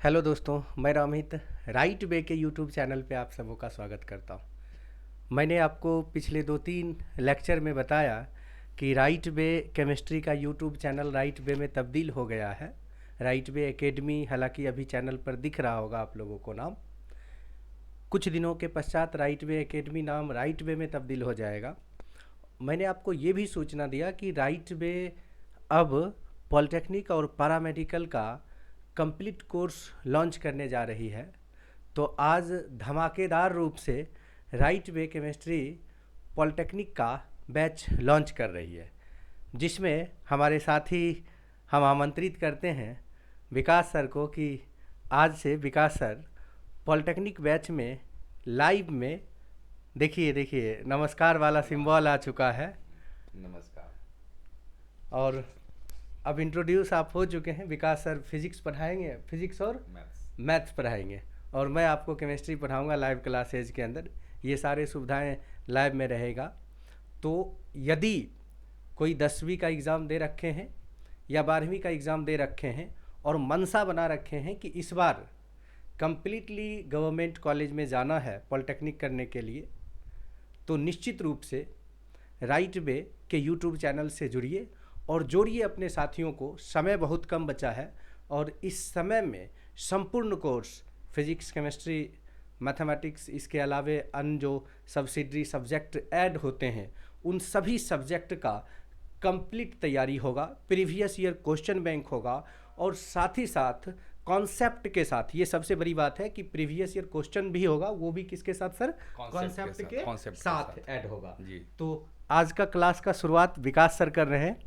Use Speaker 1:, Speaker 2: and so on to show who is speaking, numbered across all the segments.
Speaker 1: Hello दोस्तों, मैं Amit right way के यूट्यूब चैनल पे आप सबों का स्वागत करता हूँ। मैंने आपको पिछले 2-3 लेक्चर में बताया कि राइट वे केमिस्ट्री का यूट्यूब चैनल राइट वे में तब्दील हो गया है। राइट वे एकेडमी हालांकि अभी चैनल पर दिख रहा होगा आप लोगों को नाम। कुछ दिनों के पश्चात राइट वे एकेडमी नाम राइट वे में तब्दील हो जाएगा। मैंने आपको ये भी सूचना दिया कि राइट वे अब पॉलिटेक्निक और पैरामेडिकल का कंप्लीट कोर्स लॉन्च करने जा रही है। तो आज धमाकेदार रूप से राइट वे केमिस्ट्री पॉलिटेक्निक का बैच लॉन्च कर रही है, जिसमें हमारे साथी हम आमंत्रित करते हैं विकास सर को कि आज से विकास सर पॉलिटेक्निक बैच में लाइव में देखिए देखिए नमस्कार वाला सिंबल आ चुका है।
Speaker 2: नमस्कार।
Speaker 1: और अब इंट्रोड्यूस आप हो चुके हैं। विकास सर फिजिक्स पढ़ाएंगे, फिजिक्स और
Speaker 2: मैथ्स।
Speaker 1: मैथ्स पढ़ाएंगे और मैं आपको केमिस्ट्री पढ़ाऊंगा लाइव क्लासेज के अंदर। ये सारे सुविधाएं लाइव में रहेगा। तो यदि कोई 10वीं का एग्ज़ाम दे रखे हैं या 12वीं का एग्ज़ाम दे रखे हैं और मनसा बना रखे हैं कि इस बार कंप्लीटली गवर्नमेंट कॉलेज में जाना है पॉलिटेक्निक करने के लिए, तो निश्चित रूप से राइट वे के यूट्यूब चैनल से जुड़िए और जोड़िए अपने साथियों को। समय बहुत कम बचा है और इस समय में संपूर्ण कोर्स फिजिक्स, केमिस्ट्री, मैथमेटिक्स, इसके अलावे अन्य जो सब्सिडरी सब्जेक्ट ऐड होते हैं उन सभी सब्जेक्ट का कंप्लीट तैयारी होगा। प्रीवियस ईयर क्वेश्चन बैंक होगा और साथ ही साथ कॉन्सेप्ट के साथ। ये सबसे बड़ी बात है कि प्रीवियस ईयर क्वेश्चन भी होगा, वो भी किसके साथ सर? कॉन्सेप्ट के साथ ऐड होगा
Speaker 2: जी।
Speaker 1: तो आज का क्लास का शुरुआत विकास सर कर रहे हैं,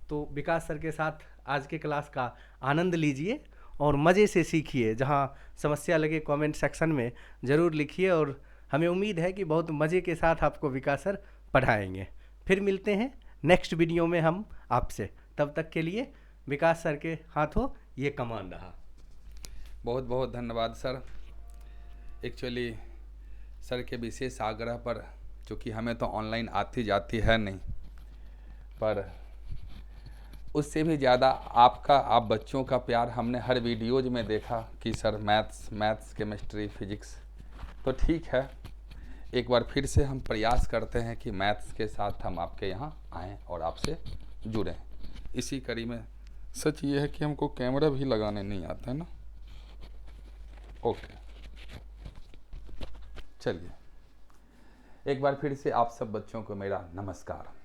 Speaker 1: तो विकास सर के साथ आज के क्लास का आनंद लीजिए और मज़े से सीखिए। जहां समस्या लगे कमेंट सेक्शन में ज़रूर लिखिए और हमें उम्मीद है कि बहुत मज़े के साथ आपको विकास सर पढ़ाएंगे। फिर मिलते हैं नेक्स्ट वीडियो में हम आपसे। तब तक के लिए विकास सर के हाथों ये कमान रहा।
Speaker 2: बहुत बहुत धन्यवाद सर। एक्चुअली सर के विशेष आग्रह पर, चूँकि हमें तो ऑनलाइन आती जाती है नहीं, पर उससे भी ज़्यादा आप बच्चों का प्यार हमने हर वीडियोज में देखा कि सर मैथ्स केमिस्ट्री फिजिक्स। तो ठीक है, एक बार फिर से हम प्रयास करते हैं कि मैथ्स के साथ हम आपके यहाँ आएँ और आपसे जुड़ें। इसी कड़ी में सच ये है कि हमको कैमरा भी लगाने नहीं आता है ना। ओके, चलिए एक बार फिर से आप सब बच्चों को मेरा नमस्कार।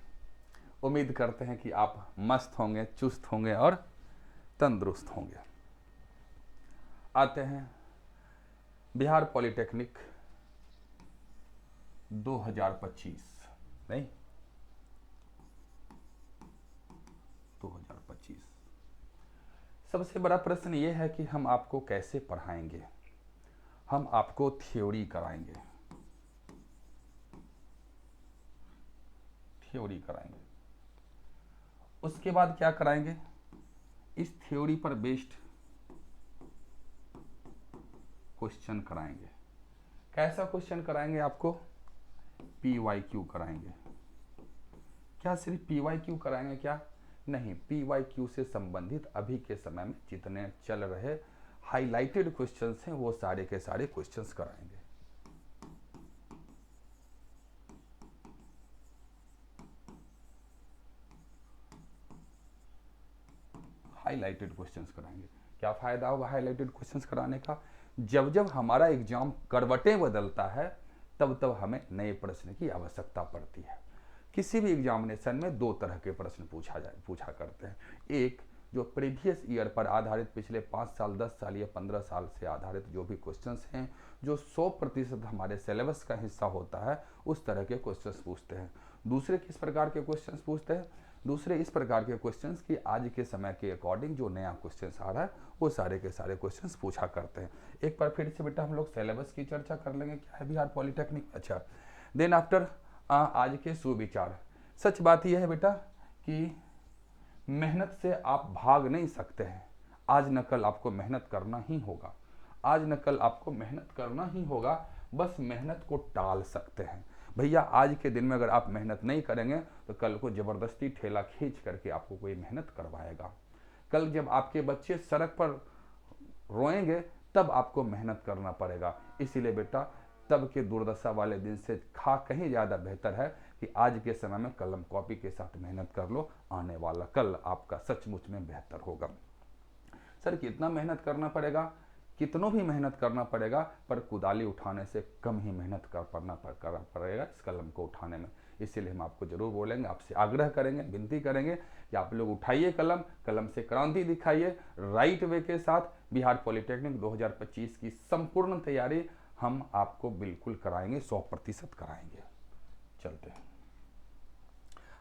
Speaker 2: उम्मीद करते हैं कि आप मस्त होंगे, चुस्त होंगे और तंदुरुस्त होंगे। आते हैं बिहार पॉलिटेक्निक 2025 नहीं 2025। सबसे बड़ा प्रश्न ये है कि हम आपको कैसे पढ़ाएंगे। हम आपको थ्योरी कराएंगे, उसके बाद क्या कराएंगे? इस थ्योरी पर बेस्ड क्वेश्चन कराएंगे। कैसा क्वेश्चन कराएंगे? आपको PYQ कराएंगे। क्या सिर्फ PYQ कराएंगे? क्या नहीं, PYQ से संबंधित अभी के समय में जितने चल रहे हाईलाइटेड क्वेश्चंस हैं वो सारे के सारे क्वेश्चंस कराएंगे। हाईलाइटेड क्वेश्चंस कराएंगे। क्या फायदा होगा हाईलाइटेड क्वेश्चंस कराने का? जब जब हमारा एग्जाम करवटें बदलता है तब तब हमें नए प्रश्न की आवश्यकता पड़ती है। किसी भी एग्जामिनेशन में दो तरह के प्रश्न पूछा करते हैं। एक जो प्रीवियस ईयर पर आधारित, पिछले 5 साल 10 साल या 15 साल से आधारित जो भी क्वेश्चंस हैं, जो 100% हमारे सिलेबस का हिस्सा होता है, उस तरह के क्वेश्चंस पूछते हैं। दूसरे किस प्रकार के क्वेश्चंस पूछते हैं? दूसरे इस प्रकार के क्वेश्चंस कि आज के समय के अकॉर्डिंग जो नया क्वेश्चंस आ रहा है वो सारे के सारे क्वेश्चंस पूछा करते हैं। एक बार फिर से बेटा हम लोग सिलेबस की चर्चा कर लेंगे। क्या है बिहार पॉलिटेक्निक? अच्छा, देन आफ्टर आज के सुविचार। सच बात यह है बेटा कि मेहनत से आप भाग नहीं सकते हैं। आज न कल आपको मेहनत करना ही होगा। आज न कल आपको मेहनत करना ही होगा। बस मेहनत को टाल सकते हैं। भैया आज के दिन में अगर आप मेहनत नहीं करेंगे तो कल को ज़बरदस्ती ठेला खींच करके आपको कोई मेहनत करवाएगा। कल जब आपके बच्चे सड़क पर रोएंगे तब आपको मेहनत करना पड़ेगा। इसीलिए बेटा तब के दुर्दशा वाले दिन से कहीं ज़्यादा बेहतर है कि आज के समय में कलम कॉपी के साथ मेहनत कर लो, आने वाला कल आपका सचमुच में बेहतर होगा। सर कितना मेहनत करना पड़ेगा? कितनों भी मेहनत करना पड़ेगा, पर कुदाली उठाने से कम ही मेहनत करना पड़ेगा इस कलम को उठाने में। इसीलिए हम आपको जरूर बोलेंगे, आपसे आग्रह करेंगे, विनती करेंगे कि आप लोग उठाइए कलम, कलम से क्रांति दिखाइए। राइट वे के साथ बिहार पॉलिटेक्निक 2025 की संपूर्ण तैयारी हम आपको बिल्कुल कराएंगे, 100% कराएंगे। चलते हैं।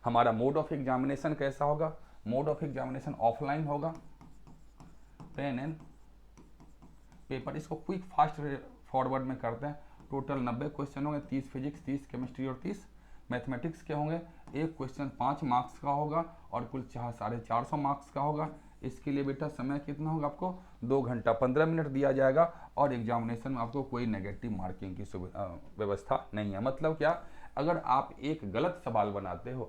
Speaker 2: हमारा मोड ऑफ एग्जामिनेशन कैसा होगा? मोड ऑफ एग्जामिनेशन ऑफलाइन होगा, पेन एंड पेपर। इसको क्विक फास्ट फॉरवर्ड में करते हैं। टोटल 90 क्वेश्चन होंगे, 30 फिजिक्स, 30 केमिस्ट्री और 30 मैथमेटिक्स के होंगे। एक क्वेश्चन 5 मार्क्स का होगा और कुल 450 मार्क्स का होगा। इसके लिए बेटा समय कितना होगा? आपको 2 घंटा 15 मिनट दिया जाएगा और एग्जामिनेशन में आपको कोई नेगेटिव मार्किंग की व्यवस्था नहीं है। मतलब क्या? अगर आप एक गलत सवाल बनाते हो,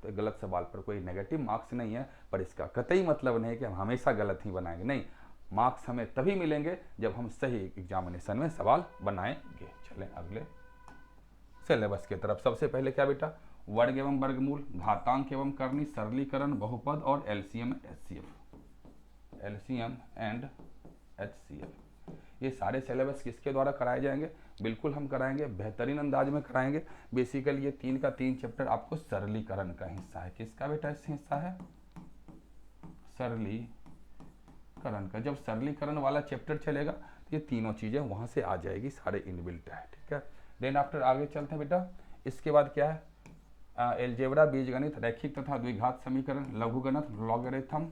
Speaker 2: तो गलत सवाल पर कोई नेगेटिव मार्क्स नहीं है, पर इसका कतई मतलब नहीं है कि हम हमेशा गलत ही बनाएंगे। नहीं, मार्क्स हमें तभी मिलेंगे जब हम सही एग्जामिनेशन में सवाल बनाएंगे। चलें अगले सिलेबस की तरफ। सबसे पहले क्या बेटा? वर्ग एवं वर्गमूल, घातांक एवं करनी, सरलीकरण, बहुपद और एलसीएम एंड एचसीएफ। ये सारे सिलेबस किसके द्वारा कराए जाएंगे? बिल्कुल हम कराएंगे, बेहतरीन अंदाज में कराएंगे। बेसिकली ये 3 का 3 चैप्टर आपको सरलीकरण का हिस्सा है। किसका बेटा इस हिस्सा है? सरलीकरण का। जब सरलीकरण वाला चैप्टर चलेगा तो ये तीनों चीजें वहां से आ जाएगी, सारे इनबिल्ट है। ठीक है। देन आफ्टर आगे चलते हैं बेटा। इसके बाद क्या है? एलजेब्रा, बीजगणित, रैखिक तथा द्विघात समीकरण, लघुगणित, लॉगरिथम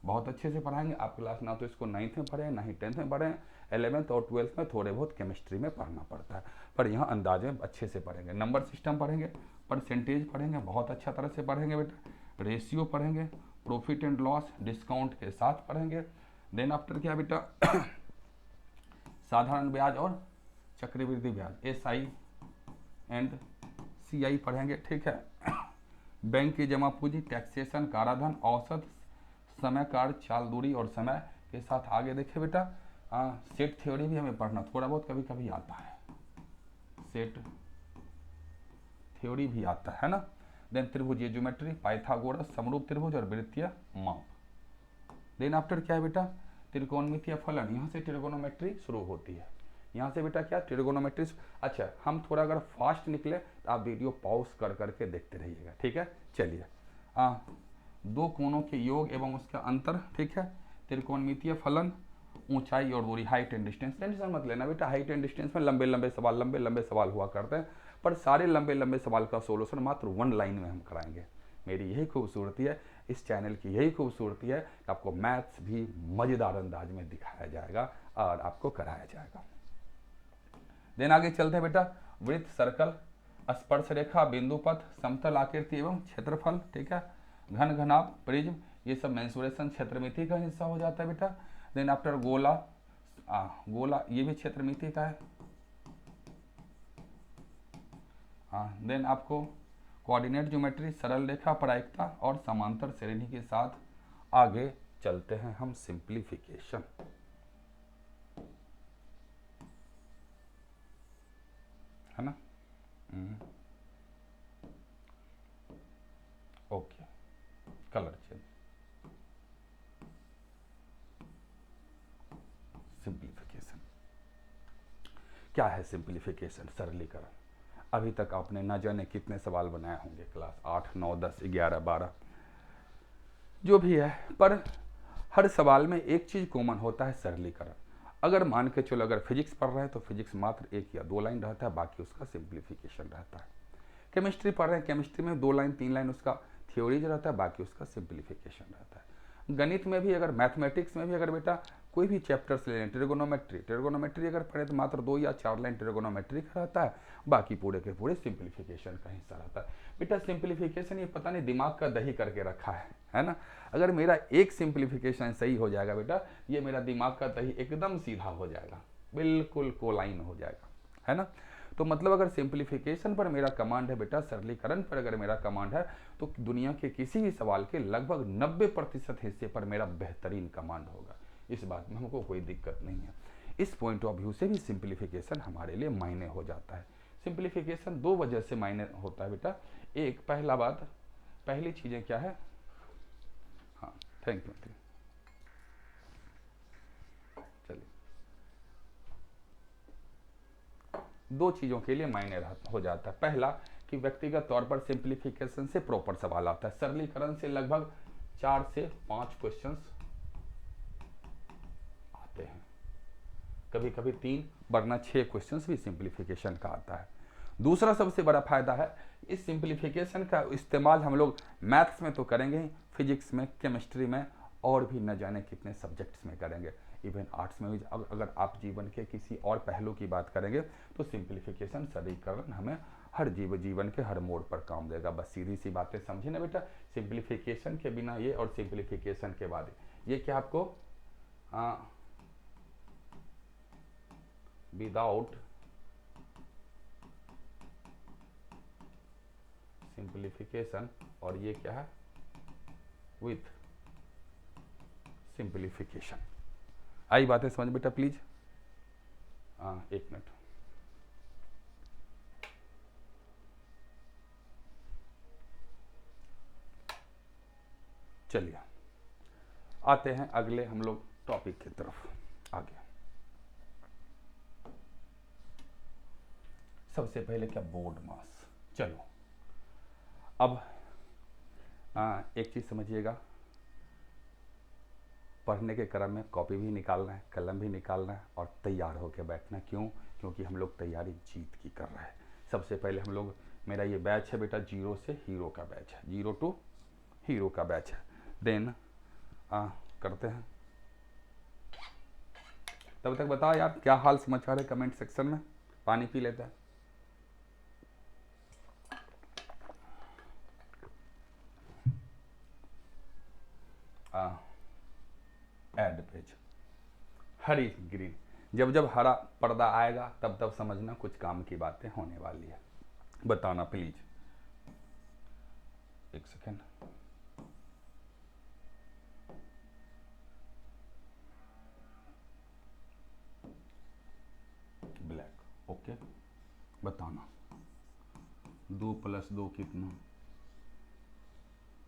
Speaker 2: बहुत अच्छे से पढ़ाएंगे। आप क्लास ना तो इसको 9th में पढ़े, ना ही 10th में पढ़े, 11th और 12th में थोड़े बहुत केमिस्ट्री में पढ़ना पड़ता है, पर यहाँ अंदाज में अच्छे से पढ़ेंगे। नंबर सिस्टम पढ़ेंगे, परसेंटेज पढ़ेंगे, बहुत अच्छा तरह से पढ़ेंगे बेटा। रेशियो पढ़ेंगे, प्रॉफिट एंड लॉस, डिस्काउंट के साथ पढ़ेंगे। देन आफ्टर क्या बेटा? साधारण ब्याज और चक्रवृद्धि ब्याज, SI एंड CI पढ़ेंगे। ठीक है। बैंक की जमा पूंजी, टैक्सेशन, काराधन, औसत, समय, कार्य, चाल, दूरी और समय के साथ आगे देखे बेटा। सेट थ्योरी भी हमें पढ़ना थोड़ा बहुत कभी कभी आता है, सेट थ्योरी भी आता है ना। देन त्रिभुजीय ज्योमेट्री, पाइथागोरस, समरूप त्रिभुज और वृत्तीय माप। देन आफ्टर क्या है बेटा? त्रिकोणमितीय फलन। यहाँ से ट्रिगोनोमेट्री शुरू होती है। यहाँ से बेटा क्या? ट्रिगोनोमेट्री। अच्छा, हम थोड़ा अगर फास्ट निकले तो आप वीडियो पॉज कर करके देखते रहिएगा। ठीक है। चलिए, 2 कोणों के योग एवं उसका अंतर। ठीक है। त्रिकोणमितीय फलन, ऊंचाई और दूरी, हाइट एंड डिस्टेंस। टेंशन मत लेना बेटा, हाइट एंड डिस्टेंस में लंबे लंबे सवाल हुआ करते हैं, पर सारे लंबे लंबे सवाल का सोल्यूशन मात्र 1 लाइन में हम कराएंगे। मेरी यही खूबसूरती है, इस चैनल की यही खूबसूरती है कि आपको मैथ्स भी मजेदार अंदाज में दिखाया जाएगा और आपको कराया जाएगा। देन आगे चलते हैं बेटा। वृत्त, सर्कल, स्पर्श रेखा, बिंदु पथ, समतल आकृति एवं क्षेत्रफल। ठीक है। घन, घनाभ, प्रिज्म, ये सब मेंसुरेशन क्षेत्रमिति का हिस्सा हो जाता है बेटा। देन आफ्टर गोला, गोला ये भी क्षेत्रमिति का है। देन आपको कोऑर्डिनेट ज्योमेट्री, सरल रेखा, प्रायिकता और समांतर श्रेणी के साथ आगे चलते हैं हम। सिंप्लीफिकेशन, है ना। Okay, colour change. सिंप्लीफिकेशन क्या है? सिंप्लीफिकेशन, सरलीकरण। अभी तक आपने न जाने कितने सवाल बनाए होंगे, क्लास 8, 9, 10, 11, 12 जो भी है, पर हर सवाल में एक चीज कॉमन होता है, सरलीकरण। अगर मान के चलो, अगर फिजिक्स पढ़ रहे हैं तो फिजिक्स मात्र 1 या 2 लाइन रहता है, बाकी उसका सिंप्लीफिकेशन रहता है। केमिस्ट्री पढ़ रहे हैं, केमिस्ट्री में 2 लाइन 3 लाइन उसका थ्योरीज रहता है, बाकी उसका सिंप्लीफिकेशन रहता है। गणित में भी, अगर मैथमेटिक्स में भी अगर बेटा कोई भी चैप्टर्स ले लें, ट्रिगोनोमेट्री अगर पढ़े तो मात्र 2 या 4 लाइन ट्रिगोनोमेट्री का रहता है, बाकी पूरे के पूरे सिंप्लीफिकेशन का हिस्सा रहता है। बेटा सिंप्लीफिकेशन ये पता नहीं दिमाग का दही करके रखा है ना। अगर मेरा एक सिंप्लीफिकेशन सही हो जाएगा बेटा, ये मेरा दिमाग का दही एकदम सीधा हो जाएगा, बिल्कुल कोलाइन हो जाएगा, है ना। तो मतलब अगर सिंप्लीफिकेशन पर मेरा कमांड है बेटा, सरलीकरण पर अगर मेरा कमांड है, तो दुनिया के किसी भी सवाल के लगभग 90% हिस्से पर मेरा बेहतरीन कमांड होगा। इस बात में हमको कोई दिक्कत नहीं है। इस पॉइंट ऑफ व्यू से भी सिंप्लीफिकेशन हमारे लिए मायने हो जाता है। सिंप्लीफिकेशन दो वजह से मायने होता है बेटा। एक पहली चीज़ें क्या है, हाँ थैंक यू, चलिए दो चीज़ों के लिए मायने हो जाता है। पहला कि व्यक्तिगत तौर पर सिंप्लीफिकेशन से प्रॉपर सवाल आता है। सरलीकरण से लगभग 4 से 5 क्वेश्चंस आते हैं, कभी कभी 3 वरना 6 क्वेश्चंस भी सिंप्लीफिकेशन का आता है। दूसरा सबसे बड़ा फायदा है, इस सिंप्लीफिकेशन का इस्तेमाल हम लोग मैथ्स में तो करेंगे, फिजिक्स में, केमिस्ट्री में और भी न जाने कितने सब्जेक्ट्स में करेंगे, इवन आर्ट्स में भी। अगर आप जीवन के किसी और पहलू की बात करेंगे तो सिंप्लीफिकेशन, सरलीकरण हमें हर जीवन के हर मोड़ पर काम देगा। बस सीधी सी बातें समझे ना बेटा। सिंप्लीफिकेशन के बिना ये और सिंप्लीफिकेशन के बाद ये क्या आपको विदाउट सिंप्लीफिकेशन और ये क्या है विथ सिंप्लीफिकेशन। आई बातें समझ बेटा प्लीज। एक मिनट, चलिए आते हैं अगले हम लोग टॉपिक की तरफ आगे। सबसे पहले क्या, बोर्ड मास। चलो अब एक चीज समझिएगा, पढ़ने के क्रम में कॉपी भी निकालना है, कलम भी निकालना है और तैयार होकर बैठना। क्यों? क्योंकि हम लोग तैयारी जीत की कर रहे हैं। सबसे पहले हम लोग, मेरा ये बैच है बेटा 0 से हीरो का बैच है, 0 to हीरो का बैच है। देन करते हैं। तब तक बताओ यार क्या हाल समाचार है कमेंट सेक्शन में। पानी पी लेता है। ऐड पेज हरी ग्रीन, जब हरा पर्दा आएगा तब समझना कुछ काम की बातें होने वाली है। बताना प्लीज, एक सेकेंड। Black, okay. बताना 2 + 2 कितना,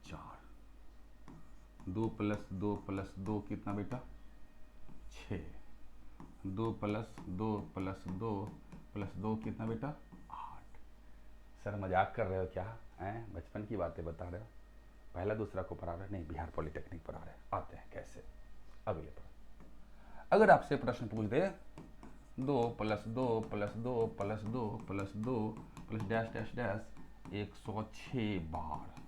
Speaker 2: 4। 2 + 2 + 2 कितना बेटा, 6। 2 + 2 + 2 + 2 कितना बेटा, 8। सर मजाक कर रहे हो क्या? हैं, बचपन की बातें बता रहे हो? पहला दूसरा को पढ़ा रहे? नहीं, बिहार पॉलिटेक्निक पढ़ा रहे। आते हैं कैसे अगले पर। अगर आपसे प्रश्न पूछ दे 2 + 2 + 2 + 2 + 2 + डैश डैश डैश 106 बार,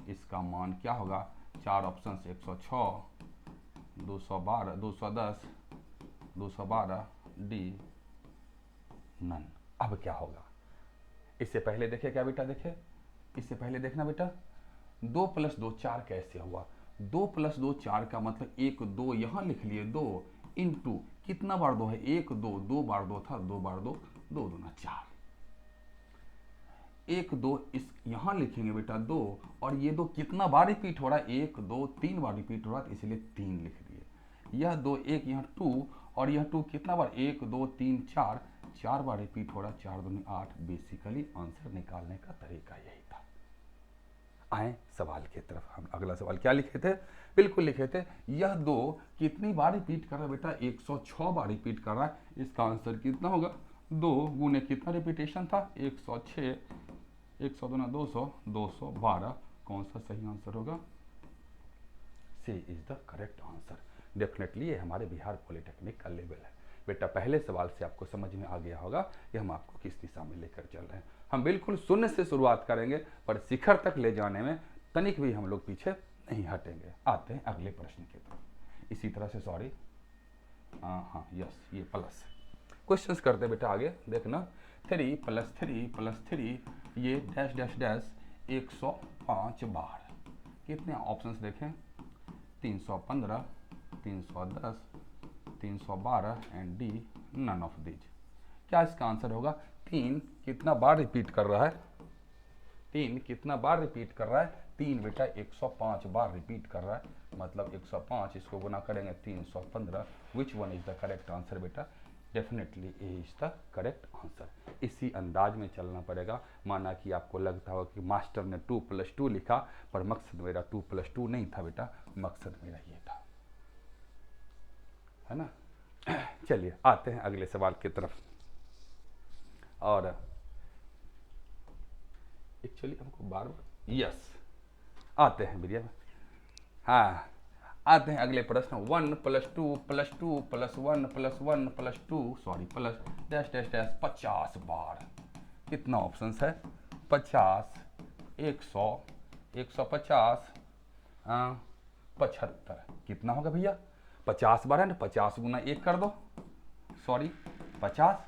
Speaker 2: इसका मान क्या होगा? 4 ऑप्शन, 106, 212, 210, 212, डी नन। अब क्या होगा? इससे पहले देखे क्या बेटा, देखे इससे पहले देखना बेटा 2 + 2 4 कैसे हुआ। 2 + 2 4 का मतलब 1 2 यहाँ लिख लिए, 2 इंटू कितना बार 2 है, 1 2, 2 बार 2 था, 2 बार 2, 2 दूना 4। 1 2 इस यहाँ लिखेंगे बेटा 2, और ये 2 कितना बार रिपीट हो रहा है, 1 2 3 बार रिपीट हो रहा है, इसलिए 3 लिख दिए। यह 2 1 यहाँ 2, और यह 2 कितना बार, 1 2 3 4, 4 बार रिपीट हो रहा है, 4 दूनी 8। बेसिकली आंसर निकालने का तरीका यही था। आए सवाल की तरफ। हम अगला सवाल क्या लिखे थे? बिल्कुल लिखे थे, यह 2 कितनी बार रिपीट कर रहा है बेटा, 106 बार रिपीट कर रहा है। इसका आंसर कितना होगा, 2 गुने कितना रिपीटेशन था, 106, 100 दूना 200, 212। कौन सा सही आंसर होगा? C is the correct answer. Definitely ये हमारे बिहार पॉलिटेक्निक का लेवल है बेटा। पहले सवाल से आपको समझ में आ गया होगा कि हम आपको किस दिशा में लेकर चल रहे हैं। हम बिल्कुल शून्य से शुरुआत करेंगे, पर शिखर तक ले जाने में तनिक भी हम लोग पीछे नहीं हटेंगे। आते हैं अगले प्रश्न की तरफ। इसी तरह से, सॉरी, हाँ यस, ये प्लस क्वेश्चंस करते बेटा आगे। देखना 3 + 3 + 3, ये डैश डैश डैश 105 बार। कितने ऑप्शंस देखें, 315, 310, 312 and D none of these. क्या इसका आंसर होगा? 3 कितना बार रिपीट कर रहा है, 3 कितना बार रिपीट कर रहा है, 3 बेटा 105 बार रिपीट कर रहा है, मतलब 105, इसको गुना करेंगे 315। Which one is the correct answer बेटा? Definitely A is the correct answer. इसी अंदाज में चलना पड़ेगा। माना कि आपको लगता हो कि मास्टर ने 2+2 लिखा, पर मकसद मेरा 2+2 नहीं था बेटा, मकसद मेरा ये था, है ना। चलिए आते हैं अगले सवाल की तरफ। और एक्चुअली हमको बार बार यस आते हैं भैया, हाँ आते हैं अगले प्रश्न। 1+2+2+1+1+2 sorry plus dash dash dash 50 बार। कितना ऑप्शन है? 50, 100, 150, 75। कितना होगा भैया? 50 बार है ना, 50 गुना 1 कर दो, सॉरी 50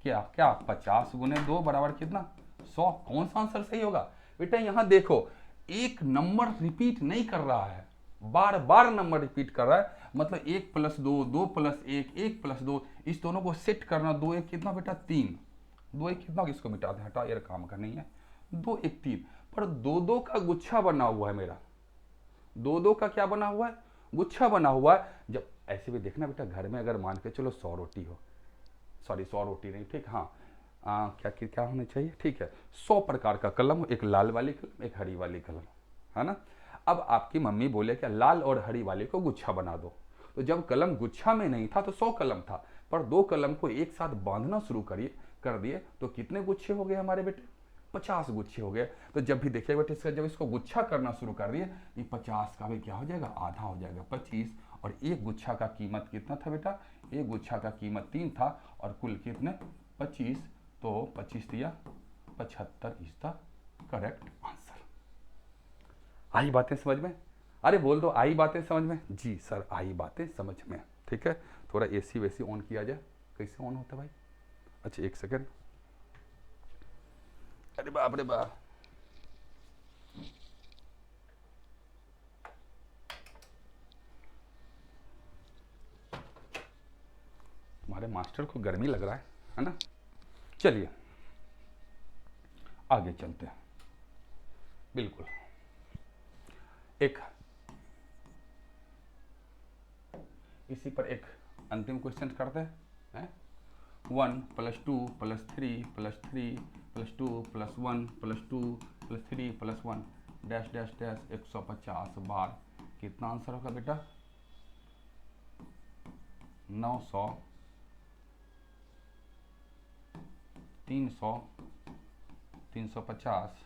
Speaker 2: क्या क्या 50 गुने 2 बराबर कितना? 100। कौन सा आंसर सही होगा बेटा? यहां देखो एक नंबर रिपीट नहीं कर रहा है, बार बार नंबर रिपीट कर रहा है, मतलब 1+2, 2+1, 1+2, इस दोनों को सेट करना। 2 1 कितना बेटा? 3। 2 1 कितना? इसको मिटा दें, हटा, यार काम का नहीं है। 2 1 3, पर 2 2 का गुच्छा बना हुआ है मेरा। 2 2 का क्या बना हुआ है? गुच्छा बना हुआ है। जब ऐसे भी देखना बेटा, घर में अगर मान के चलो 100 रोटी हो, सॉरी 100 रोटी नहीं, ठीक, हाँ क्या क्या होना चाहिए, ठीक है, 100 प्रकार का कलम, एक लाल वाली कलम, एक हरी वाली कलम, है ना। अब आपकी मम्मी बोले कि लाल और हरी वाली को गुच्छा बना दो, तो जब कलम गुच्छा में नहीं था तो 100 कलम था, पर 2 कलम को एक साथ बांधना शुरू कर दिए तो कितने गुच्छे हो गए हमारे बेटे? 50 गुच्छे हो गए। तो जब भी देखिए बेटे, इसका जब इसको गुच्छा करना शुरू कर दिए, ये 50 का भी क्या हो जाएगा? आधा हो जाएगा, 25। और एक गुच्छा का कीमत कितना था बेटा? एक गुच्छा का कीमत 3 था, और कुल कितने? 25। तो 25 दिया 75 इज द करेक्ट आंसर। आई बातें समझ में? अरे बोल दो आई बातें समझ में? जी सर आई बातें समझ में, ठीक है। थोड़ा एसी वैसी ऑन किया जाए, कैसे ऑन होता भाई? अच्छा 1 सेकेंड। अरे बाप रे बाप, तुम्हारे मास्टर को गर्मी लग रहा है ना। चलिए आगे चलते हैं। बिल्कुल एक इसी पर एक अंतिम क्वेश्चन करते हैं। 1+2+3+3+2+1+2+3+1 डैश डैश डैश 150 बार। कितना आंसर होगा बेटा? 900, 300, 350,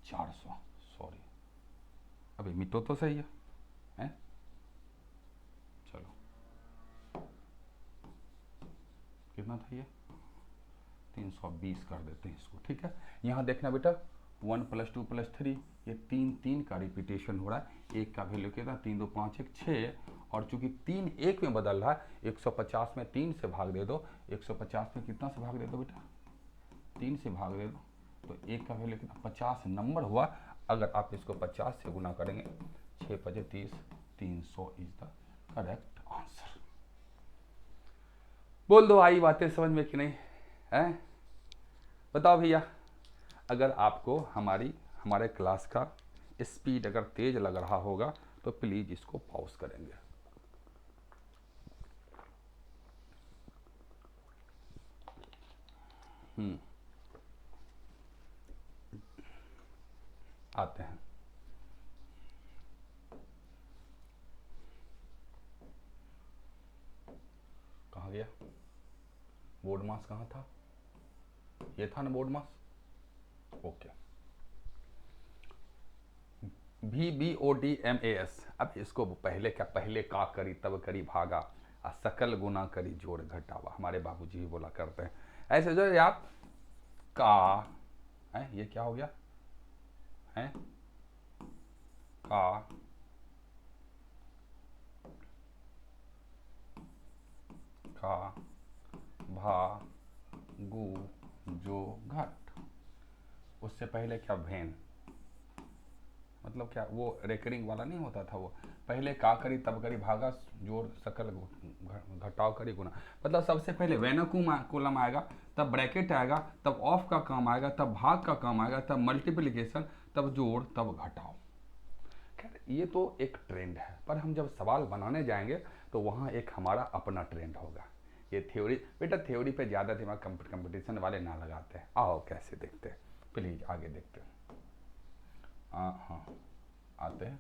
Speaker 2: 400। सॉरी अभी मिटो तो सही है? चलो कितना था ये? 320 कर देते हैं इसको, ठीक है। यहाँ देखना बेटा 1+2+3, ये 3 3 का रिपीटेशन हो रहा है। एक का वैल्यू कितना? 3 2 5 1 6, और चूंकि 3 1 में बदल रहा है, 150 में 3 से भाग दे दो, 150 में कितना से भाग दे दो बेटा? 3 से भाग दे दो, तो एक का वैल्यू कितना? 50 नंबर हुआ। अगर आप इसको 50 से गुना करेंगे, 6 5 30, 300 इज द करेक्ट आंसर। बोल दो आई बातें समझ में कि नहीं है? बताओ भैया, अगर आपको हमारे क्लास का स्पीड अगर तेज लग रहा होगा तो प्लीज इसको पॉज करेंगे। आते हैं कहाँ गया बोर्ड मास? कहाँ था? ये था ना बोर्ड मास। Okay, VBODMAS। अब इसको पहले क्या, पहले का करी तब करी भागा, सकल गुना करी जोड़ घटावा, हमारे बाबूजी भी बोला करते हैं। ऐसे जो आप का है, ये क्या हो गया है? का का भा गु जो घट। उससे पहले क्या? भेन, मतलब क्या वो रेकरिंग वाला नहीं होता था, वो पहले का करी तब करी भागा जोड़ सकल घटाव करी गुना। मतलब सबसे पहले वैनोकुम कॉलम आएगा, तब ब्रैकेट आएगा, तब ऑफ का काम आएगा, तब भाग का काम आएगा, तब मल्टीप्लिकेशन, तब जोड़ तब घटाओ। खैर ये तो एक ट्रेंड है, पर हम जब सवाल बनाने जाएंगे तो वहाँ एक हमारा अपना ट्रेंड होगा। ये थ्योरी बेटा, थ्योरी पे ज़्यादा दिमाग कंपटीशन वाले ना लगाते हैं। आओ कैसे देखते हैं, प्लीज आगे देखते हैं। हाँ आते हैं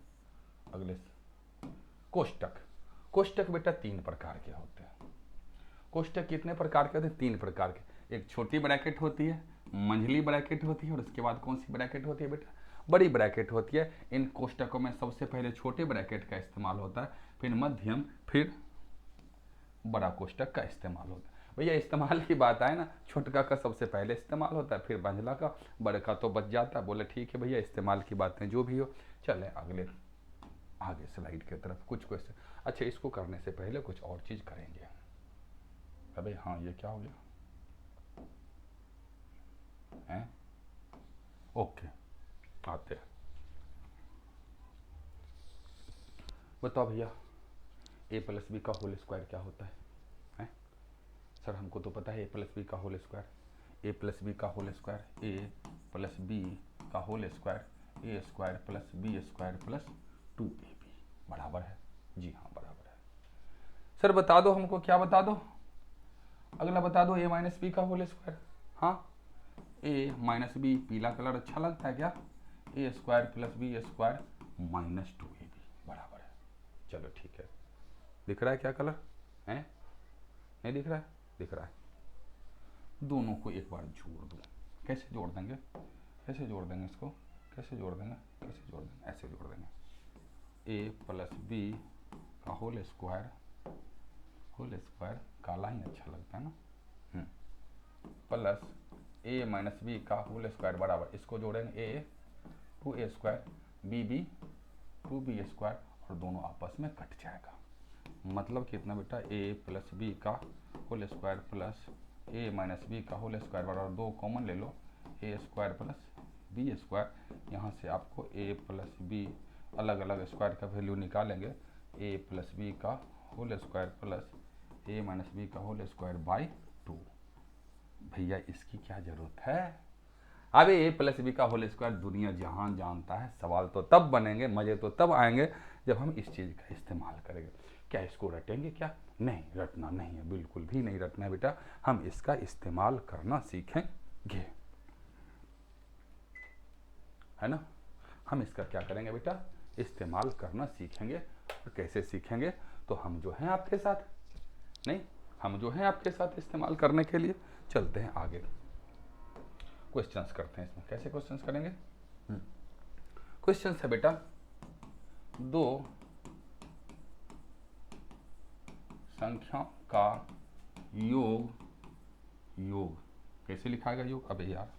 Speaker 2: अगले कोष्टक। कोष्टक बेटा 3 प्रकार के होते हैं। कोष्टक कितने प्रकार के होते हैं? 3 प्रकार के। एक छोटी ब्रैकेट होती है, मंझली ब्रैकेट होती है, और उसके बाद कौन सी ब्रैकेट होती है बेटा? बड़ी ब्रैकेट होती है। इन कोष्टकों में सबसे पहले छोटे ब्रैकेट का इस्तेमाल होता है, फिर मध्यम, फिर बड़ा कोष्टक का इस्तेमाल होता है। भैया इस्तेमाल की बात आए ना, छोटका का सबसे पहले इस्तेमाल होता है, फिर मंझला का, बड़े का तो बच जाता है। बोले ठीक है भैया, इस्तेमाल की बातें जो भी हो। चले अगले आगे स्लाइड की तरफ कुछ क्वेश्चन। अच्छा, इसको करने से पहले कुछ और चीज करेंगे। अबे हाँ, ये क्या हो गया हैं? ओके, आते हैं। बताओ भैया, ए प्लस बी का होल स्क्वायर क्या होता है? सर हमको तो पता है ए प्लस बी का whole square. A plus B का whole square, A plus B का whole square, A square plus B square plus 2ab बराबर है। जी हाँ बराबर है। सर बता दो हमको, क्या बता दो? अगला बता दो, ए माइनस बी का होल स्क्वायर। हाँ, ए माइनस बी, पीला कलर अच्छा लगता है क्या? A square plus B square minus 2ab बराबर है। चलो ठीक है, दिख रहा है क्या कलर है? नहीं दिख रहा है? दिख रहा है। दोनों को एक बार जोड़ दो। कैसे जोड़ देंगे? कैसे जोड़ देंगे इसको? कैसे जोड़ देंगे? कैसे जोड़ देंगे? ऐसे जोड़ देंगे। ए प्लस बी का होल स्क्वायर काला ही अच्छा लगता है ना, प्लस ए माइनस बी का होल स्क्वायर बराबर, इसको जोड़ेंगे ए 2a square, B 2b square, और दोनों आपस में कट जाएगा। मतलब कितना बेटा? ए प्लस बी का whole square plus A minus B का होल स्क्वायर बराबर 2 कॉमन ले लो, ए स्क्वायर प्लस बी स्क्वायर। यहाँ से आपको ए प्लस बी अलग अलग स्क्वायर का वैल्यू निकालेंगे, ए प्लस बी का whole square plus A minus B का होल स्क्वायर बाई 2। भैया इसकी क्या जरूरत है? अब ए प्लस बी का होल स्क्वायर दुनिया जहान जानता है। सवाल तो तब बनेंगे, मजे तो तब आएंगे जब हम इस चीज का इस्तेमाल करेंगे। क्या इसको रटेंगे क्या? नहीं, रटना नहीं है, बिल्कुल भी नहीं रटना है बेटा। हम इसका इस्तेमाल करना सीखेंगे, है ना? हम इसका क्या करेंगे बेटा? इस्तेमाल करना सीखेंगे। और कैसे सीखेंगे? तो हम जो हैं आपके साथ, नहीं हम जो हैं आपके साथ इस्तेमाल करने के लिए। चलते हैं आगे, क्वेश्चंस करते हैं। इसमें कैसे क्वेश्चंस करेंगे? क्वेश्चंस है बेटा, 2 संख्या का योग कैसे लिखा गया योग? अबे यार,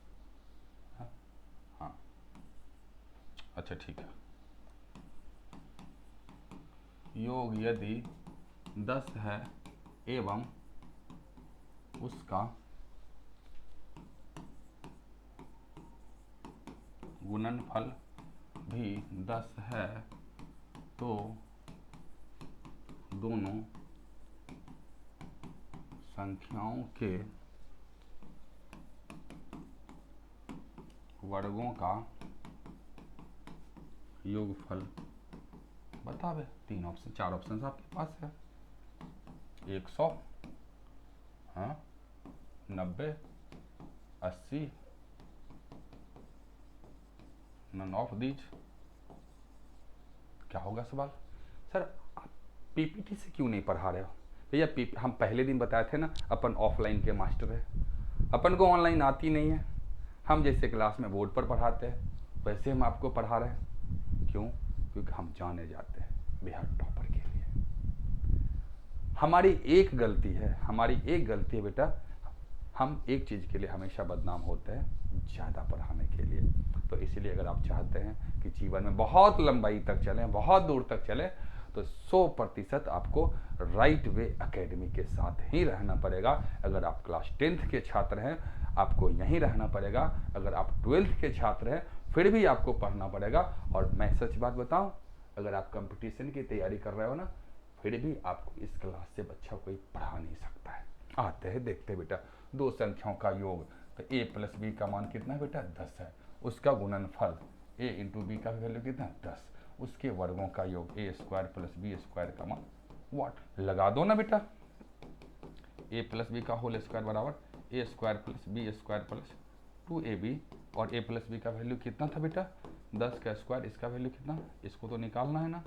Speaker 2: हाँ अच्छा ठीक है। योग यदि 10 है एवं उसका गुणनफल भी 10 है तो दोनों संख्याओं के वर्गों का योगफल बतावे। 3 ऑप्शन 4 ऑप्शन आपके पास है। 100, हाँ 90, 80, नन ऑफ दीज। क्या होगा सवाल? सर आप पीपीटी से क्यों नहीं पढ़ा रहे हो? भैया हम पहले दिन बताए थे ना, अपन ऑफलाइन के मास्टर है, अपन को ऑनलाइन आती नहीं है। हम जैसे क्लास में बोर्ड पर पढ़ाते हैं वैसे हम आपको पढ़ा रहे हैं। क्यों? क्योंकि हम जाने जाते हैं बिहार टॉपर के लिए। हमारी एक गलती है बेटा, हम एक चीज़ के लिए हमेशा बदनाम होते हैं, ज़्यादा पढ़ाने के लिए। तो इसलिए अगर आप चाहते हैं कि जीवन में बहुत लंबाई तक चलें, बहुत दूर तक चलें, तो 100% आपको राइट वे एकेडमी के साथ ही रहना पड़ेगा। अगर आप क्लास 10th के छात्र हैं आपको यहीं रहना पड़ेगा, अगर आप 12th के छात्र हैं फिर भी आपको पढ़ना पड़ेगा। और मैं सच बात बताऊं, अगर आप कंपटीशन की तैयारी कर रहे हो ना, फिर भी आपको इस क्लास से अच्छा कोई पढ़ा नहीं सकता है। आते हैं, देखते हैं बेटा। 2 संख्याओं का योग, तो a प्लस बी का मान कितना है बेटा? 10 है। उसका गुणनफल ए इंटू बी का वैल्यू कितना 10, उसके वर्गों का योग A square plus B square का मान वाट लगा दो ना बेटा। ए प्लस बी का होल स्क्वायर बराबर A square plus B square plus 2ab, और ए प्लस बी का वैल्यू कितना था बेटा 10 का स्क्वायर, इसका वैल्यू कितना, इसको तो निकालना है ना,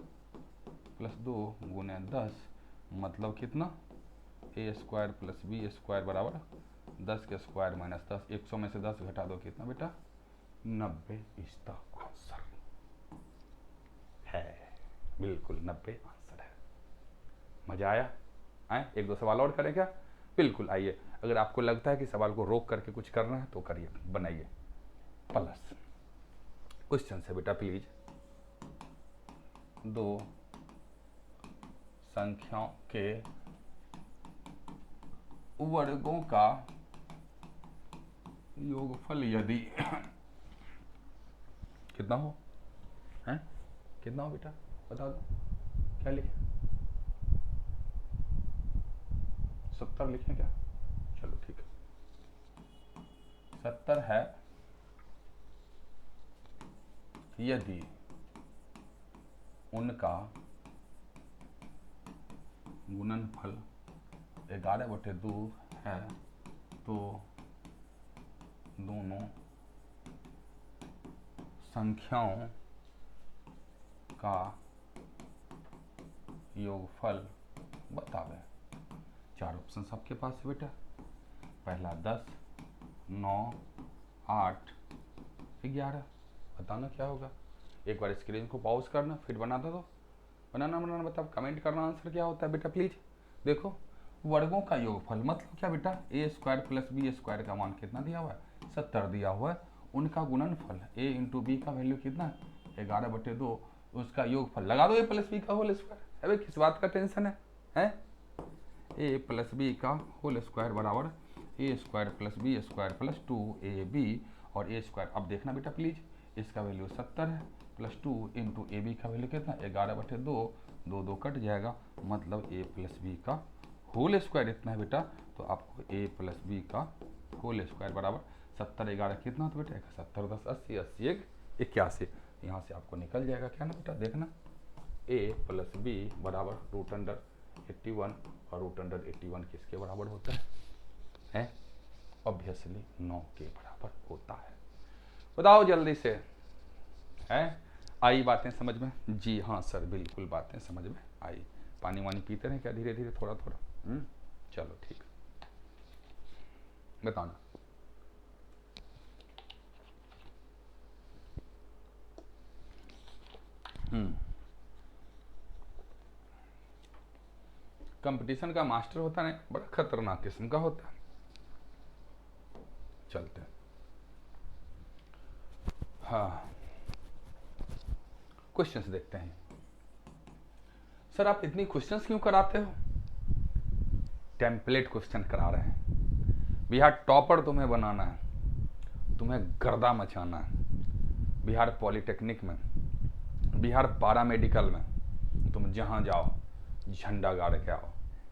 Speaker 2: प्लस 2 गुने 10 मतलब कितना ए स्क्वायर प्लस बी स्क्वायर बराबर 10 के स्क्वायर माइनस 10, 100 में से 10 घटा दो कितना बेटा 90 इसका आंसर है, बिल्कुल 90 आंसर है। मजा आया? आए एक दो सवाल और करें क्या? बिल्कुल आइए, अगर आपको लगता है कि सवाल को रोक करके कुछ करना है तो करिए, बनाइए। प्लस क्वेश्चन से बेटा प्लीज, दो संख्याओं के वर्गों का योगफल यदि कितना हो, हैं कितना हो बेटा बता दो, क्या लिखें 70 लिखें क्या, चलो ठीक है 70 है यदि उनका गुणनफल 11/2 है तो दोनों संख्याओं का योगफल बतावे। 4 ऑप्शन आपके पास है बेटा, पहला 10, 9, 8, 11, बताना क्या होगा। एक बार स्क्रीन को पॉज करना फिर बना दो, बनाना बताओ, कमेंट करना आंसर क्या होता है बेटा प्लीज। देखो वर्गों का योगफल मतलब क्या बेटा, ए स्क्वायर प्लस बी स्क्वायर का मान कितना दिया हुआ है 70 दिया हुआ है, उनका गुणनफल ए इंटू बी का वैल्यू कितना 11/2, उसका योगफल लगा दो ए प्लस बी का होल स्क्वायर। अबे किस बात का टेंशन है? ए प्लस बी का होल स्क्वायर बराबर A square plus B square plus 2ab, और ए स्क्वायर अब देखना बेटा प्लीज, इसका वैल्यू 70 है प्लस 2 इंटू ए बी का वैल्यू कितना 11/2, 2 कट जाएगा मतलब ए प्लस बी का होल स्क्वायर इतना है बेटा, तो आपको ए प्लस बी का होल स्क्वायर बराबर 70 11 कितना होता बेटा 71 10 80 80 1 81, यहाँ से आपको निकल जाएगा क्या ना बेटा, देखना ए प्लस बी बराबर √81, और √81 किसके बराबर होता है? ऑब्वियसली 9 के बराबर होता है। बताओ जल्दी से, है आई बातें समझ में? जी हाँ सर बिल्कुल बातें समझ में आई। पानी वानी पीते रहे क्या धीरे धीरे थोड़ा थोड़ा? चलो ठीक, बताना। कंपटीशन का मास्टर होता है बड़ा खतरनाक किस्म का होता है। चलते हैं, हाँ क्वेश्चंस देखते हैं। सर आप इतनी क्वेश्चंस क्यों कराते हो? टेम्पलेट क्वेश्चन करा रहे हैं। बिहार टॉपर तुम्हें बनाना है, तुम्हें गर्दा मचाना है। बिहार पॉलिटेक्निक में, बिहार पैरामेडिकल में तुम जहां जाओ झंडा गाड़ के आओ,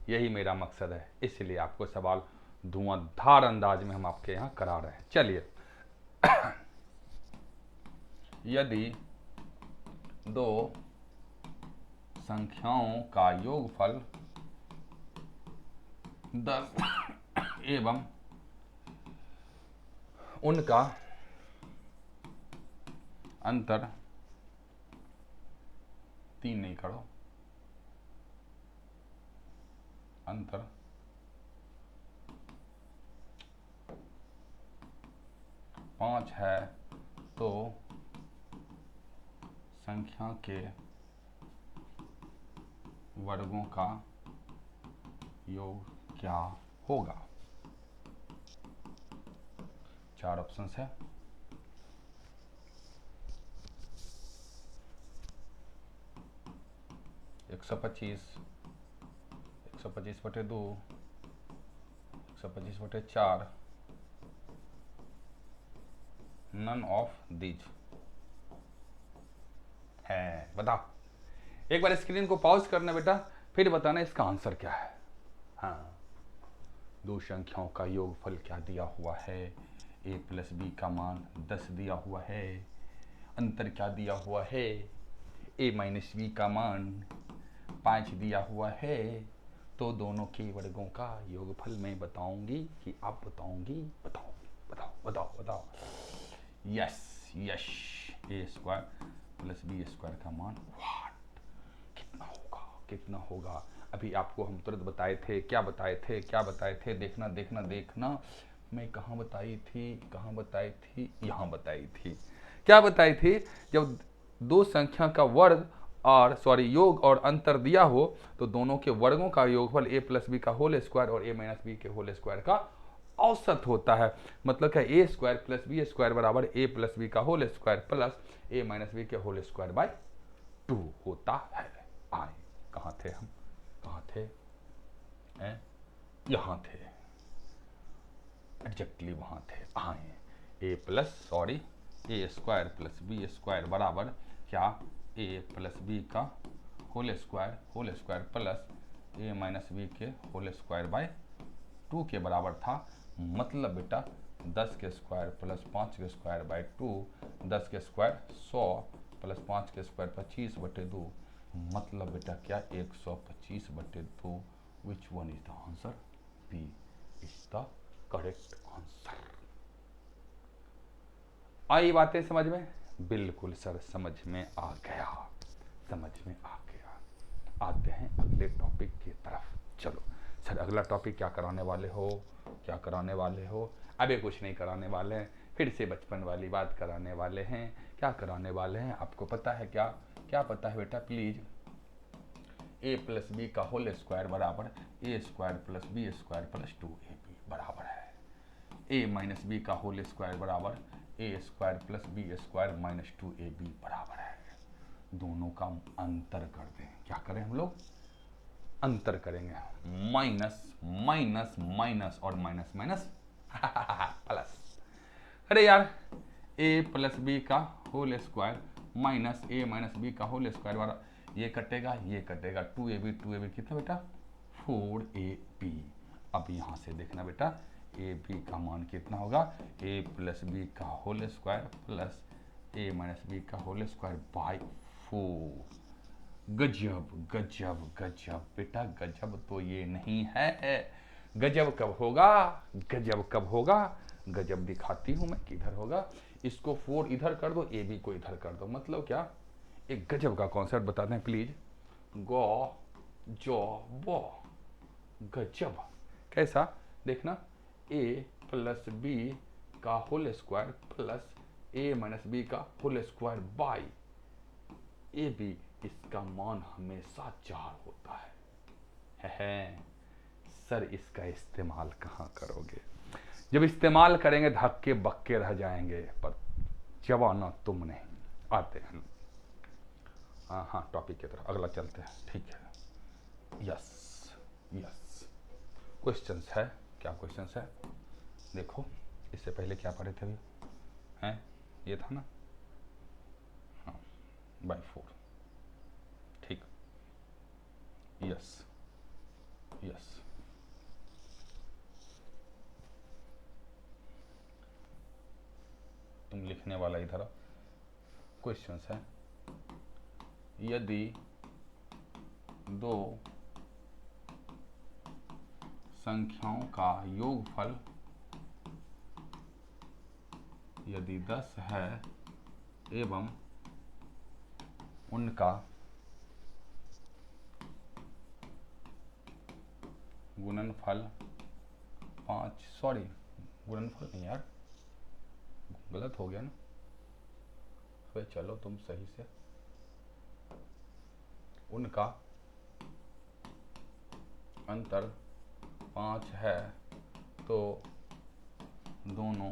Speaker 2: यही मेरा मकसद है। इसलिए आपको सवाल धुआंधार अंदाज में हम आपके यहाँ करा रहे हैं। चलिए यदि दो संख्याओं का योगफल 10 एवं उनका अंतर 3 नहीं करो, अंतर 5 है तो संख्या के वर्गों का योग क्या होगा? 4 ऑप्शंस है। एक 125/2, 125/4, नन ऑफ दीज है। बताओ, एक बार स्क्रीन को पॉज करना बेटा, फिर बताना इसका आंसर क्या है। हाँ, दो संख्याओं का योगफल क्या दिया हुआ है? ए प्लस बी का मान 10 दिया हुआ है, अंतर क्या दिया हुआ है, a माइनस बी का मान 5 दिया हुआ है, तो दोनों के वर्गों का योगफल मैं बताऊंगी कि आप बताओ बताओ बताओ बताओ। यस यस, ए स्क्वायर प्लस बी स्क्वायर का मान व्हाट कितना होगा, कितना होगा। अभी आपको हम तुरंत बताए थे, क्या बताए थे, देखना देखना देखना, मैं कहाँ बताई थी, यहाँ बताई थी। क्या बताई थी, जब दो संख्या का वर्ग और योग और अंतर दिया हो तो दोनों के वर्गों का योगफल a प्लस बी का होल स्क्वायर और a माइनस बी के होल स्क्वायर का औसत होता है। मतलब क्या, A square plus B square बराबर ए प्लस बी का whole square plus A minus B के होल स्क्वायर बाय 2 होता है। आए, कहाँ थे हम, कहाँ थे, यहाँ थे, एग्जैक्टली वहाँ थे। आए, ए स्क्वायर प्लस बी स्क्वायर बराबर क्या, ए प्लस बी का whole square plus A minus B के होल स्क्वायर बाय 2 के बराबर था। मतलब बेटा 10 के स्क्वायर प्लस 5 के स्क्वायर बाय 2, 10 के स्क्वायर 100 प्लस 5 के स्क्वायर 25/2, मतलब बेटा क्या 125/2। Which one is the answer, B is the correct answer. आई बातें समझ में, बिल्कुल सर समझ में आ गया, समझ में आ गया। आते हैं अगले टॉपिक की तरफ। चलो सर, अगला टॉपिक क्या कराने वाले हो, क्या कराने वाले हो। अबे कुछ नहीं कराने वाले हैं, फिर से बचपन वाली बात कराने वाले हैं। क्या कराने वाले हैं आपको पता है क्या, क्या पता है बेटा, प्लीज। ए प्लस बी का होल स्क्वायर बराबर A square plus B square plus 2ab बराबर है ए माइनस बी का होल स्क्वायर बराबर A square plus B square minus 2ab बराबर है। दोनों का अंतर कर दें, क्या करें हम लोग, अंतर करेंगे, माइनस माइनस माइनस और माइनस माइनस प्लस। अरे यार, ए प्लस बी का होल स्क्वायर माइनस ए माइनस बी का होल स्क्वायर वाला, ये कटेगा 2ab कितना बेटा, 4ab। अब यहाँ से देखना बेटा, ए बी का मान कितना होगा, ए प्लस बी का whole square plus A minus B का होल स्क्वायर बाय 4। गजब गजब गजब बेटा, गजब तो ये नहीं है। गजब कब होगा, गजब कब होगा, गजब दिखाती हूं मैं किधर होगा। इसको 4 इधर कर दो, ए बी को इधर कर दो, मतलब क्या, एक गजब का कॉन्सेप्ट बताते हैं प्लीज। गो जो बो, गजब। कैसा, देखना, ए प्लस बी का whole square plus A minus B का whole square by A B, इसका मान हमेशा 4 होता है। सर इसका इस्तेमाल कहाँ करोगे, जब इस्तेमाल करेंगे धक्के बक्के रह जाएंगे, पर जवाना तुम नहीं। आते हैं हाँ टॉपिक की तरफ, अगला चलते हैं, ठीक है। यस यस, क्वेश्चंस है, क्या क्वेश्चंस है, देखो इससे पहले क्या पढ़े थे अभी, हैं ये था ना, हाँ बाय 4, ठीक, यस यस। तुम लिखने वाला इधर, क्वेश्चंस है, यदि दो संख्याओं का योगफल यदि 10 है एवं उनका गुणनफल 5, सॉरी गुणनफल नहीं यार, गलत हो गया ना, फिर चलो तुम सही से, उनका अंतर 5 है तो दोनों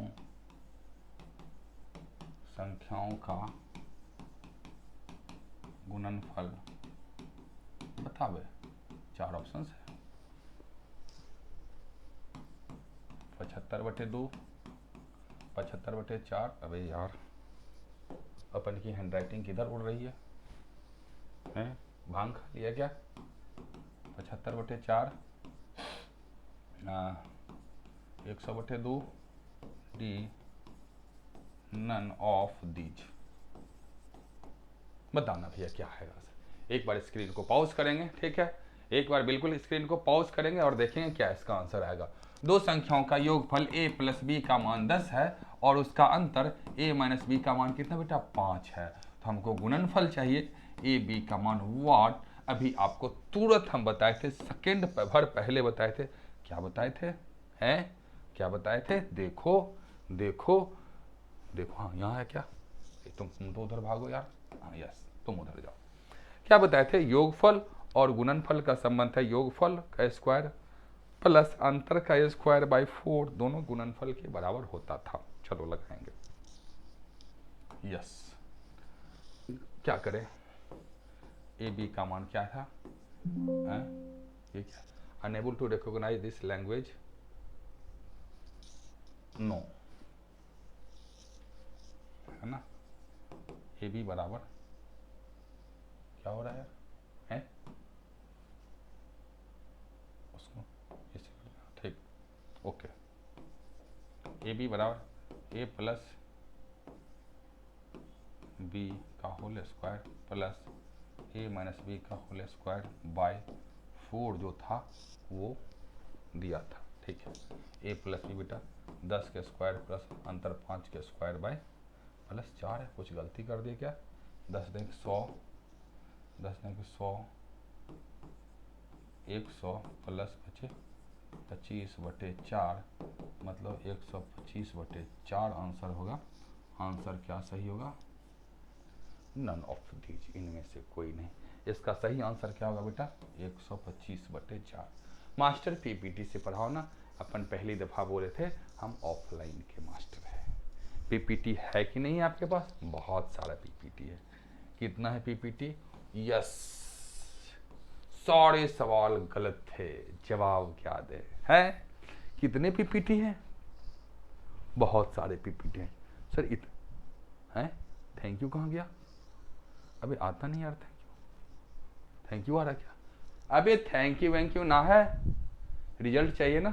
Speaker 2: संख्याओं का गुणनफल बतावे। 4 ऑप्शन है, 75/2, 75/4। अबे यार, अपन की हैंडराइटिंग किधर उड़ रही है, हैं भांग खा लिया क्या, 75/4, 100/2, डी नन ऑफ दीज। बताना भैया क्या है आंसर। एक बार स्क्रीन को पॉज करेंगे, ठीक है, एक बार बिल्कुल स्क्रीन को पॉज करेंगे और देखेंगे क्या इसका आंसर आएगा। दो संख्याओं का योगफल a प्लस बी का मान 10 है और उसका अंतर a माइनस बी का मान कितना बेटा 5 है। तो हमको गुणनफल चाहिए ए बी का मान वाट। अभी आपको तुरंत हम बताए थे, सेकेंड भर पहले बताए थे, क्या बताए थे, हैं क्या बताए थे, देखो देखो देखो, हाँ यहाँ है क्या, तुम तो उधर भागो यार, हाँ यस तुम उधर जाओ। क्या बताए थे, योगफल और गुणनफल का संबंध है योगफल का स्क्वायर प्लस अंतर का स्क्वायर बाई 4, दोनों गुणनफल के बराबर होता था। चलो लगाएंगे, यस। क्या करें, ए बी का मान क्या था, ये क्या, unable to recognise this language, no, है ना। ए बी बराबर क्या हो रहा है, हैं उसको ठीक, ओके। ए बी बराबर ए प्लस बी का whole square plus A minus B का होल स्क्वायर बाय 4 जो था वो दिया था, ठीक है। ए प्लस बी बेटा 10 के स्क्वायर प्लस अंतर 5 के स्क्वायर बाय प्लस 4 है, कुछ गलती कर दी क्या, 10 दें 100, 10 दें 100, 100 प्लस बचे 25/4, मतलब 125/4 आंसर होगा। आंसर क्या सही होगा, नन ऑफ दीज, इनमें से कोई नहीं। इसका सही आंसर क्या होगा बेटा 125/4। मास्टर पीपीटी से पढ़ाओ ना, अपन पहली दफा बोले थे हम ऑफलाइन के मास्टर हैं। पीपीटी है कि नहीं आपके पास, बहुत सारा पीपीटी है। कितना है पीपीटी, यस, सारे सवाल गलत थे, जवाब क्या दे, है कितने पीपीटी हैं, बहुत सारे पीपीटी हैं सर, हैं थैंक यू कहाँ गया, अबे आता नहीं यार, थैंक यू आ रहा क्या, अबे थैंक यू वैंक यू ना है, रिजल्ट चाहिए ना,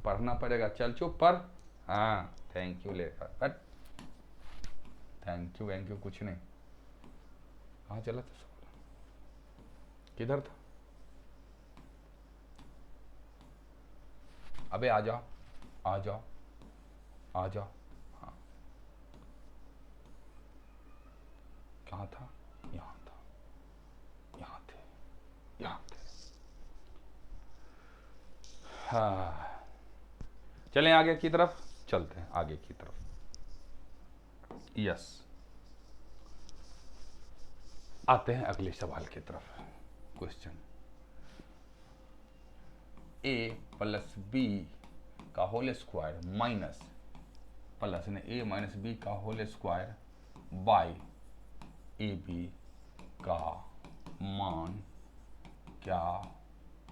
Speaker 2: पढ़ना पड़ेगा, चल चुप पर, हाँ थैंक यू लेकर, but thank you bank you कुछ नहीं। कहाँ चला था सवाल, किधर था, अबे आ जाओ आ जाओ आ जाओ, हाँ कहाँ था, यहाँ था, यहाँ थे, यहाँ थे, हाँ चलें आगे की तरफ, चलते हैं आगे की तरफ, यस। आते हैं अगले सवाल की तरफ, क्वेश्चन ए प्लस बी का होल स्क्वायर माइनस प्लस ने ए माइनस बी का whole square by A B का मान क्या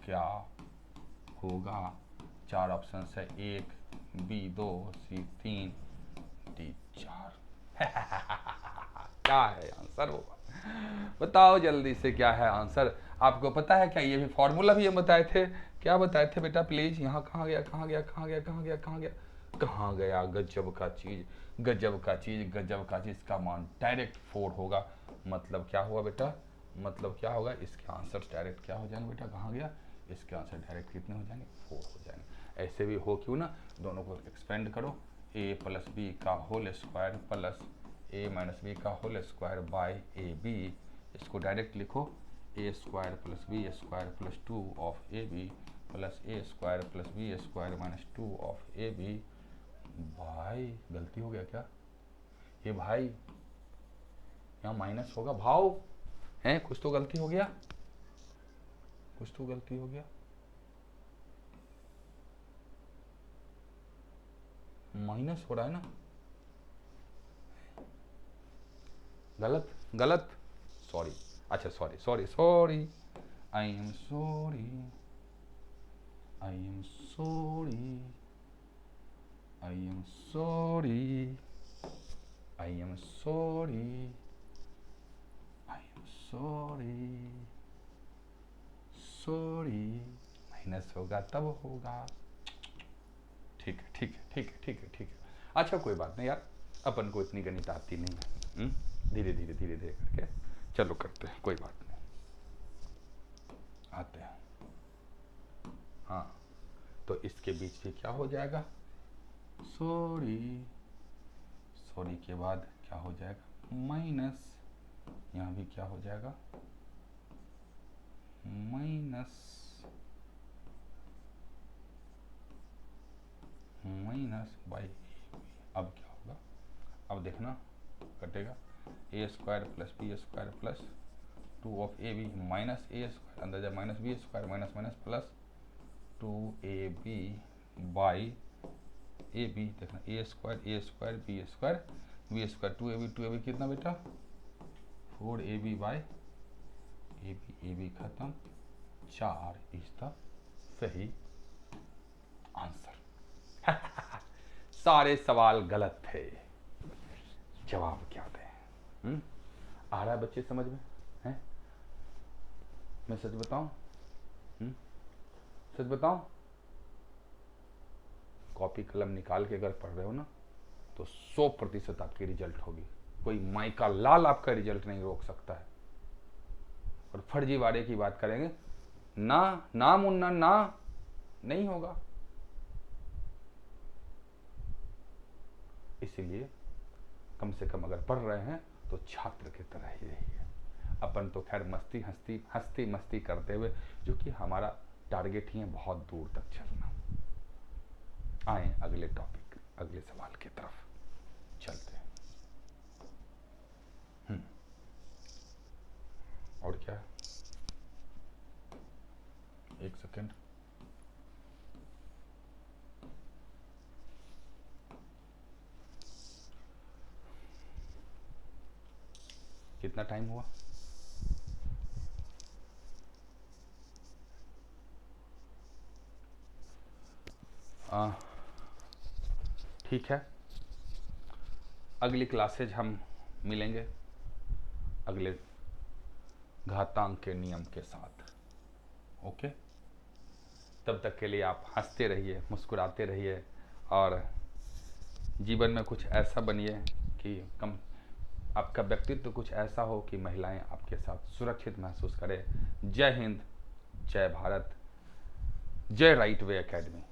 Speaker 2: क्या होगा। 4 ऑप्शन है, 1 बी 2 सी 3 डी 4। क्या है आंसर होगा, बताओ जल्दी से क्या है आंसर। आपको पता है क्या, ये भी फॉर्मूला भी हम बताए थे, क्या बताए थे बेटा प्लीज, यहाँ कहाँ गया कहाँ गया कहाँ गया कहाँ गया कहाँ गया कहाँ गया, गजब का चीज गजब का चीज गजब का चीज, का मान डायरेक्ट 4 होगा। मतलब क्या हुआ बेटा, मतलब क्या होगा, इसके आंसर डायरेक्ट क्या हो जाएंगे बेटा, कहाँ गया, इसके आंसर डायरेक्ट कितने हो जाएंगे, 4 हो जाएंगे। ऐसे भी हो क्यों ना, दोनों को एक्सपेंड करो, ए प्लस बी का whole square plus A minus B का whole square by A B, इसको डायरेक्ट लिखो, A square plus B square plus 2 of A B plus A square plus B square minus 2 of A B. भाई गलती हो गया क्या, ये भाई यहाँ माइनस होगा भाव है, कुछ तो गलती हो गया, कुछ तो गलती हो गया, माइनस हो रहा है ना, गलत गलत, सॉरी, अच्छा sorry sorry sorry, I am sorry, I am sorry, I am sorry, I am sorry, I am sorry, sorry, minus होगा तब होगा, ठीक है ठीक है ठीक है ठीक है ठीक है, अच्छा कोई बात नहीं यार, अपन को इतनी गणित आती नहीं है, धीरे धीरे धीरे धीरे करके चलो करते हैं, कोई बात नहीं, आते हैं। हाँ, तो इसके बीच भी क्या हो जाएगा, सॉरी के बाद क्या हो जाएगा, माइनस, यहाँ भी क्या हो जाएगा, माइनस बाई। अब क्या होगा, अब देखना कटेगा, A square plus B square plus 2 of A B minus A square, अंदर जाए minus B square minus minus plus 2ab by A B. देखना A square B square 2ab कितना बेटा, 4ab बाई ए बी खत्म, 4 is the सही answer. सारे सवाल गलत थे, जवाब क्या दें? आ रहा है बच्चे समझ में हैं? मैं सच बताऊं, सच बताऊं, कॉपी कलम निकाल के अगर पढ़ रहे हो ना तो 100% आपकी रिजल्ट होगी, कोई माइका लाल आपका रिजल्ट नहीं रोक सकता है। और फर्जीवाड़े की बात करेंगे ना मुन्ना ना, नहीं होगा। इसीलिए कम से कम अगर पढ़ रहे हैं तो छात्र की तरह ही रहिए। अपन तो खैर हंसती मस्ती करते हुए, जो कि हमारा टारगेट ही है बहुत दूर तक चलना। आए अगले टॉपिक, अगले सवाल की तरफ चलते हैं। और क्या है, एक सेकेंड, कितना टाइम हुआ? ठीक है, अगली क्लासेज हम मिलेंगे अगले घातांक के नियम के साथ। ओके, तब तक के लिए आप हंसते रहिए, मुस्कुराते रहिए और जीवन में कुछ ऐसा बनिए कि आपका व्यक्तित्व कुछ ऐसा हो कि महिलाएं आपके साथ सुरक्षित महसूस करें। जय हिंद, जय भारत, जय राइट वे एकेडमी।